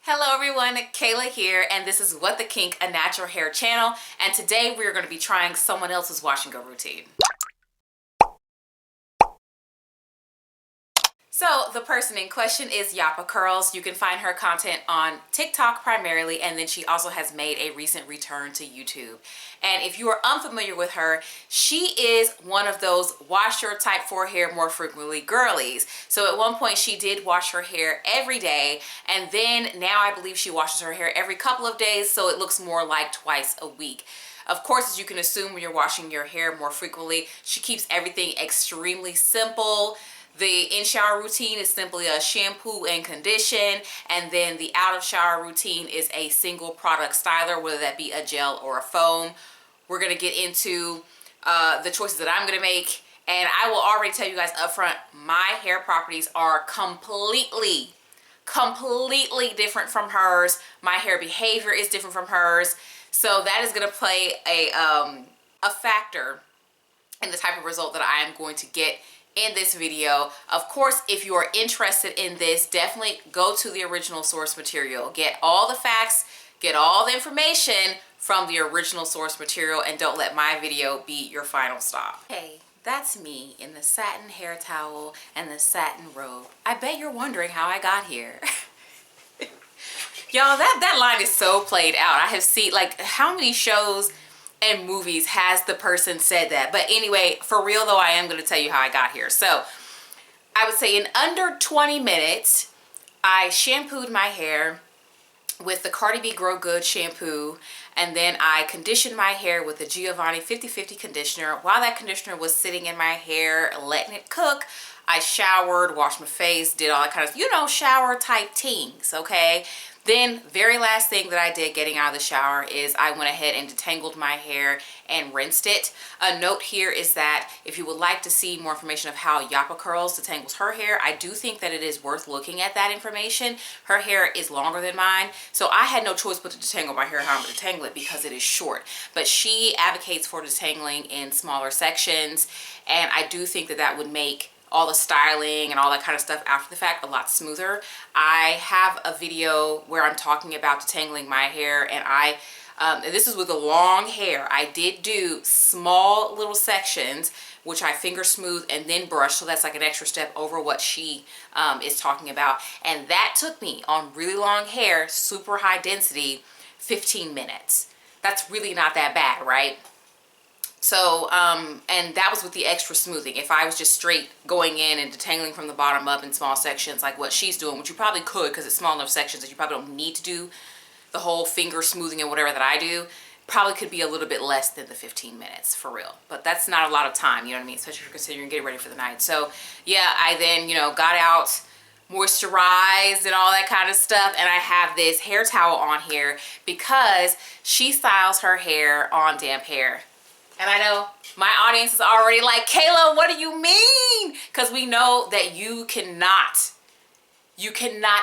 Hello everyone, Kayla here, and this is What the Kink, a natural hair channel, and today we're going to be trying someone else's wash and go routine. So the person in question is Yappa Curls. You can find her content on TikTok primarily, and then she also has made a recent return to YouTube. And if you are unfamiliar with her, she is one of those wash your type 4 hair more frequently girlies. So at one point she did wash her hair every day, and then now I believe she washes her hair every couple of days, so it looks more like twice a week. Of course, as you can assume when you're washing your hair more frequently, she keeps everything extremely simple. The in-shower routine is simply a shampoo and condition, and then the out-of-shower routine is a single product styler, whether that be a gel or a foam. We're going to get into the choices that I'm going to make, and I will already tell you guys up front, my hair properties are completely different from hers. My hair behavior is different from hers, so that is going to play a factor in the type of result that I am going to get in this video. Of course, if you are interested in this, definitely go to the original source material. Get all the facts, get all the information from the original source material, and don't let my video be your final stop. Hey, that's me in the satin hair towel and the satin robe. I bet you're wondering how I got here. Y'all, that line is so played out. I have seen, like, how many shows and movies has the person said that? But anyway, for real though, I am going to tell you how I got here. So I would say in under 20 minutes, I shampooed my hair with the Cardi B Grow Good shampoo, and then I conditioned my hair with the Giovanni 50/50 conditioner. While that conditioner was sitting in my hair, letting it cook, I showered, washed my face, did all that kind of, you know, shower type things, okay? Then, very last thing that I did getting out of the shower is I went ahead and detangled my hair and rinsed it. A note here is that if you would like to see more information of how Yappa Curls detangles her hair, I do think that it is worth looking at that information. Her hair is longer than mine, so I had no choice but to detangle my hair how I'm going to detangle it because it is short. But she advocates for detangling in smaller sections, and I do think that that would make all the styling and all that kind of stuff after the fact a lot smoother. I have a video where I'm talking about detangling my hair, and and this is with the long hair. I did do small little sections, which I finger smooth and then brush, so that's like an extra step over what she is talking about. And that took me, on really long hair, super high density, 15 minutes. That's really not that bad, right? So, and that was with the extra smoothing. If I was just straight going in and detangling from the bottom up in small sections like what she's doing, which you probably could because it's small enough sections that you probably don't need to do the whole finger smoothing and whatever that I do, probably could be a little bit less than the 15 minutes for real. But that's not a lot of time, you know what I mean? Especially if you're considering getting ready for the night. So yeah, I then, you know, got out, moisturized and all that kind of stuff, and I have this hair towel on here because she styles her hair on damp hair. And I know my audience is already like, Kayla, what do you mean? Because we know that you cannot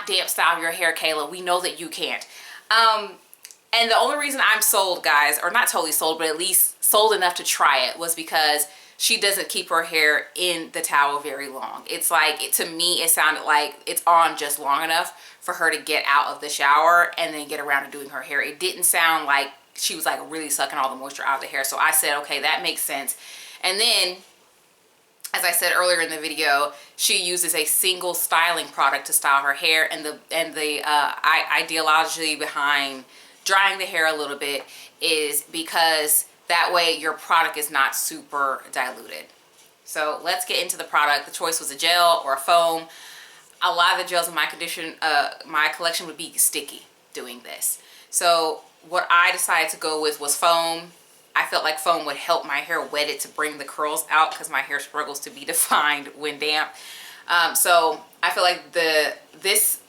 damp style your hair, Kayla. We know that you can't. And the only reason I'm sold, guys, or not totally sold, but at least sold enough to try it, was because she doesn't keep her hair in the towel very long. It's like, to me, it sounded like it's on just long enough for her to get out of the shower and then get around to doing her hair. It didn't sound like she was like really sucking all the moisture out of the hair. So I said, okay, that makes sense. And then, as I said earlier in the video, she uses a single styling product to style her hair, and the ideology behind drying the hair a little bit is because that way your product is not super diluted. So let's get into the product. The choice was a gel or a foam. A lot of the gels in my collection would be sticky doing this. So what I decided to go with was foam. I felt like foam would help my hair wet it to bring the curls out because my hair struggles to be defined when damp. So I feel like this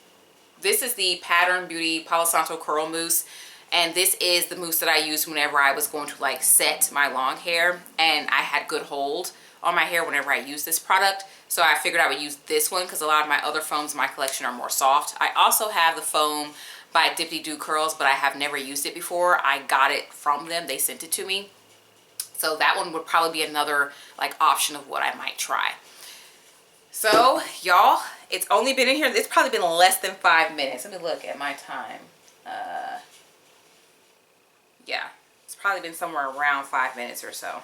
is the Pattern Beauty Palo Santo Curl Mousse, and this is the mousse that I used whenever I was going to like set my long hair, and I had good hold on my hair whenever I used this product. So I figured I would use this one because a lot of my other foams in my collection are more soft. I also have the foam by Dippity Doo Curls, but I have never used it before. I got it from them. They sent it to me. So that one would probably be another like option of what I might try. So y'all, It's only been in here, it's probably been less than 5 minutes. Let me look at my time. Yeah, it's probably been somewhere around 5 minutes or so.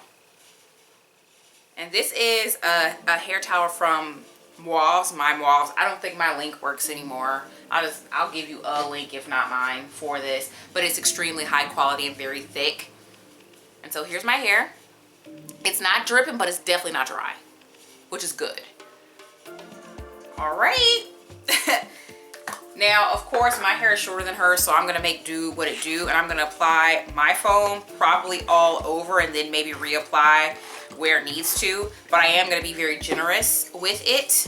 And this is a hair towel from Moivs, my Moivs. I don't think my link works anymore. I'll give you a link, if not mine, for this. But it's extremely high quality and very thick. And so here's my hair. It's not dripping, but it's definitely not dry, which is good. All right. Now, of course, my hair is shorter than hers, so I'm gonna make do what it do, and I'm gonna apply my foam probably all over and then maybe reapply where it needs to, but I am gonna be very generous with it.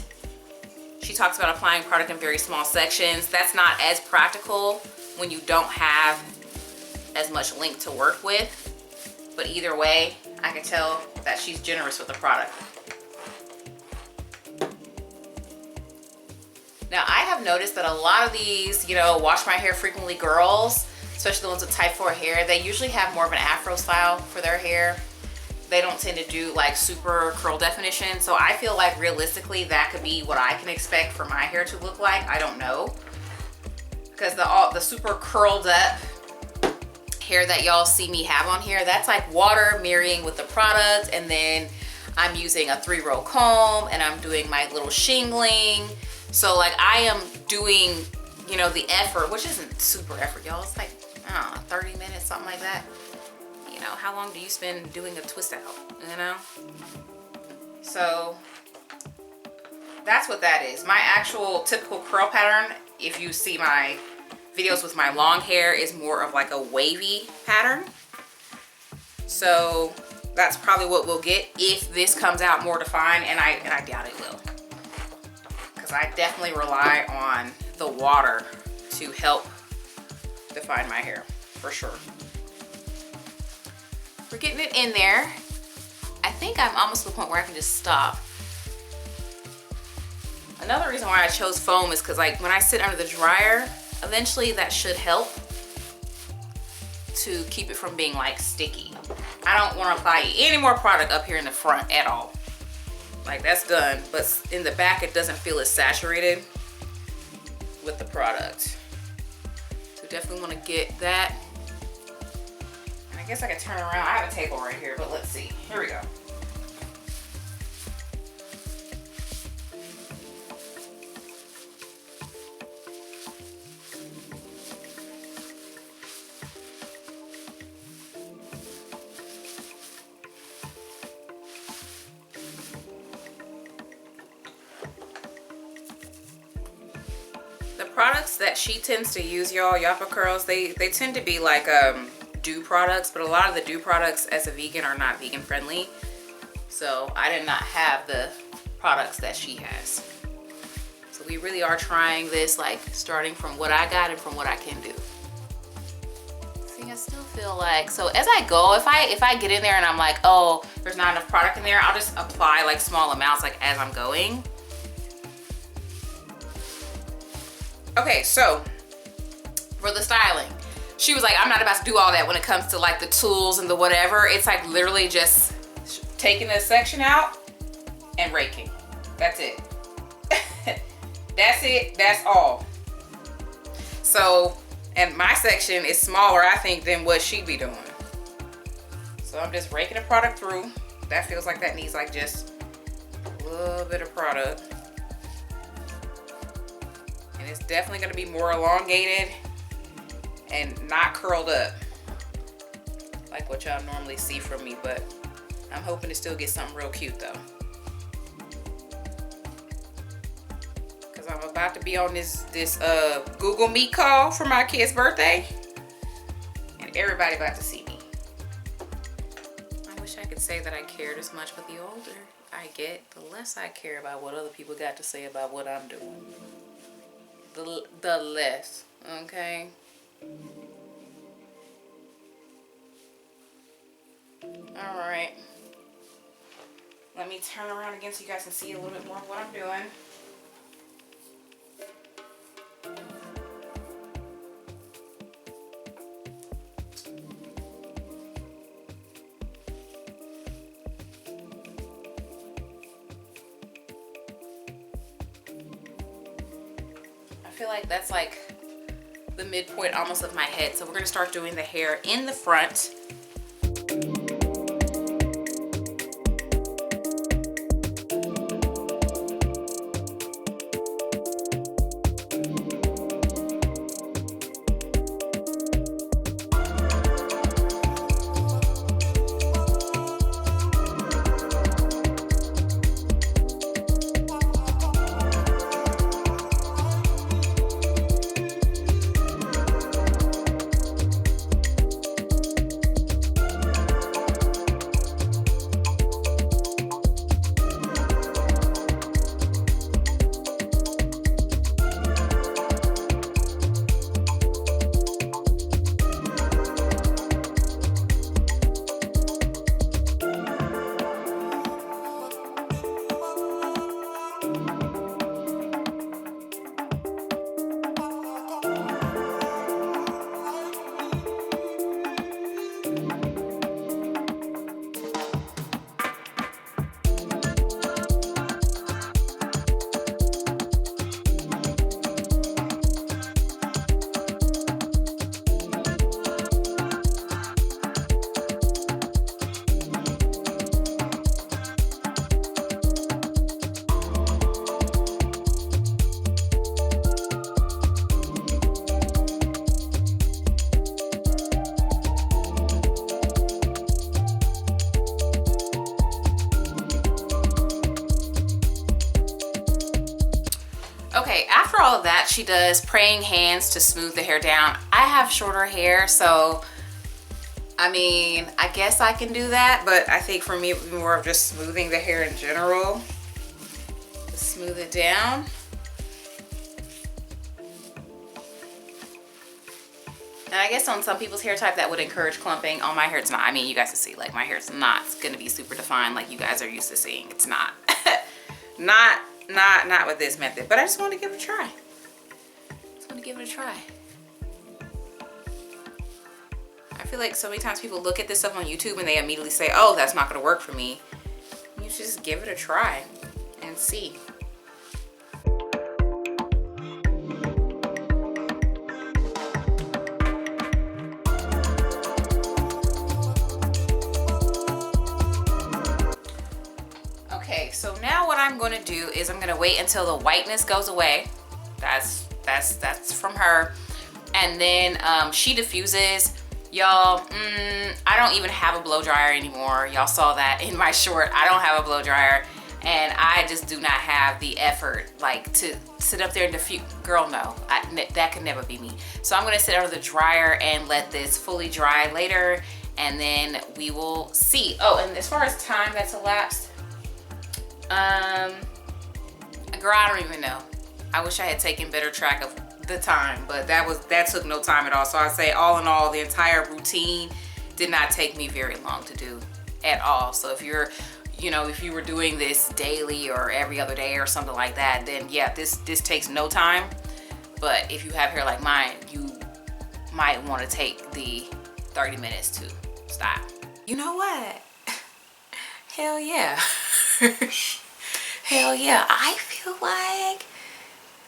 She talks about applying product in very small sections. That's not as practical when you don't have as much length to work with, but either way, I can tell that she's generous with the product. Now, I have noticed that a lot of these, you know, wash my hair frequently girls, especially the ones with type 4 hair, they usually have more of an afro style for their hair. They don't tend to do like super curl definition. So I feel like realistically that could be what I can expect for my hair to look like. I don't know. Because the super curled up hair that y'all see me have on here, that's like water marrying with the product. And then I'm using a 3-row comb and I'm doing my little shingling. So like I am doing, you know, the effort, which isn't super effort, y'all. It's like, I don't know, 30 minutes, something like that. You know, how long do you spend doing a twist out, you know? So that's what that is. My actual typical curl pattern, if you see my videos with my long hair, is more of like a wavy pattern. So that's probably what we'll get if this comes out more defined, and I doubt it will. I definitely rely on the water to help define my hair, for sure. We're getting it in there. I think I'm almost to the point where I can just stop. Another reason why I chose foam is because like when I sit under the dryer, eventually that should help to keep it from being like sticky. I don't want to apply any more product up here in the front at all. Like that's done, but in the back it doesn't feel as saturated with the product. So definitely want to get that. And I guess I can turn around. I have a table right here, but let's see. Here we go. Products that she tends to use, y'all, Yappa Curls, they tend to be like dew products, but a lot of the dew products as a vegan are not vegan friendly. So I did not have the products that she has. So we really are trying this like starting from what I got and from what I can do. See, I still feel like, so as I go, if I get in there and I'm like, oh, there's not enough product in there, I'll just apply like small amounts like as I'm going. Okay, so for the styling, she was like, I'm not about to do all that when it comes to like the tools and the whatever. It's like literally just taking a section out and raking. That's it. That's it. That's all. So, and my section is smaller, I think, than what she'd be doing. So I'm just raking the product through. That feels like that needs like just a little bit of product. And it's definitely going to be more elongated and not curled up like what y'all normally see from me, but I'm hoping to still get something real cute though. Because I'm about to be on this Google Meet call for my kid's birthday and everybody about to see me. I wish I could say that I cared as much, but the older I get, the less I care about what other people got to say about what I'm doing. The less, okay? All right. Let me turn around again so you guys can see a little bit more of what I'm doing. feel like that's like the midpoint almost of my head. So we're gonna start doing the hair in the front. Okay, after all of that, she does praying hands to smooth the hair down. I have shorter hair, so I mean, I guess I can do that, but I think for me it would be more of just smoothing the hair in general. Smooth it down. And I guess on some people's hair type that would encourage clumping. On my hair it's not. I mean, you guys can see, like, my hair's not gonna be super defined like you guys are used to seeing. It's not. Not with this method, but I just want to give it a try. I feel like so many times people look at this stuff on YouTube and they immediately say, oh, that's not going to work for me. You just give it a try and see. Okay, so now what I'm going to do is I'm going to wait until the whiteness goes away. That's from her. And then she diffuses. Y'all, I don't even have a blow dryer anymore. Y'all saw that in my short. I don't have a blow dryer, and I just do not have the effort like to sit up there and diffuse. Girl, no, that could never be me. So I'm gonna sit under the dryer and let this fully dry later, and then we will see. Oh, and as far as time that's elapsed, girl, I don't even know. I wish I had taken better track of the time, but that took no time at all. So I say all in all, the entire routine did not take me very long to do at all. So if you're, if you were doing this daily or every other day or something like that, then yeah, this takes no time. But if you have hair like mine, you might want to take the 30 minutes to stop. You know what? Hell yeah. Hell yeah. I feel like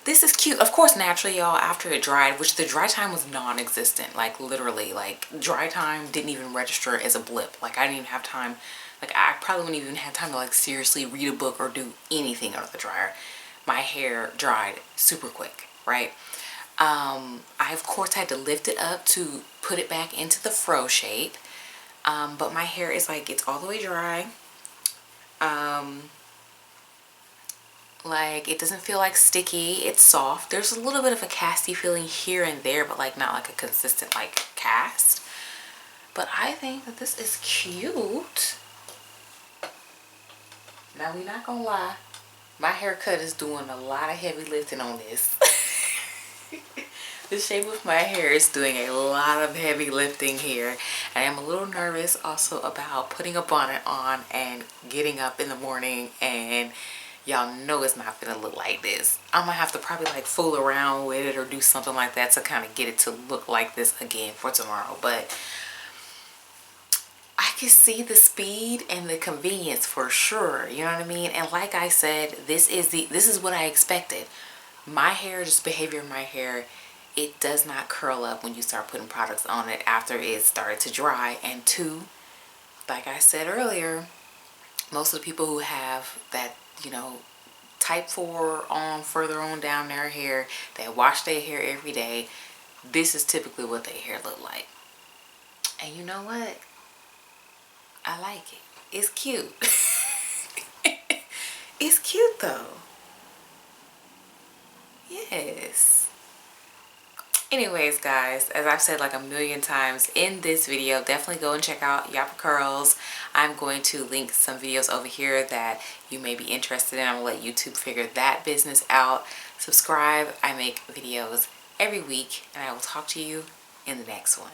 this is cute. Of course, naturally, y'all, after it dried, which the dry time was non-existent, like literally, like dry time didn't even register as a blip. Like I didn't even have time, like I probably wouldn't even have time to like seriously read a book or do anything out of the dryer. My hair dried super quick, right? I of course had to lift it up to put it back into the fro shape. But my hair is like, it's all the way dry. Like it doesn't feel like sticky, it's soft. There's a little bit of a casty feeling here and there, but like not like a consistent like cast. But I think that this is cute. Now we're not gonna lie, my haircut is doing a lot of heavy lifting on this. The shape of my hair is doing a lot of heavy lifting here. I am a little nervous also about putting a bonnet on and getting up in the morning, and y'all know it's not gonna look like this. I'm gonna have to probably like fool around with it or do something like that to kind of get it to look like this again for tomorrow. But I can see the speed and the convenience for sure, you know what I mean? And like I said, this is what I expected. my hair, just behavior of my hair, it does not curl up when you start putting products on it after it started to dry. And two, like I said earlier, most of the people who have that, you know, type 4 on further on down their hair, that wash their hair every day, this is typically what their hair look like. And you know what? I like it. It's cute. It's cute though. Yes. Anyways, guys, as I've said like a million times in this video, definitely go and check out Yappa Curls. I'm going to link some videos over here that you may be interested in. I'm going to let YouTube figure that business out. Subscribe. I make videos every week, and I will talk to you in the next one.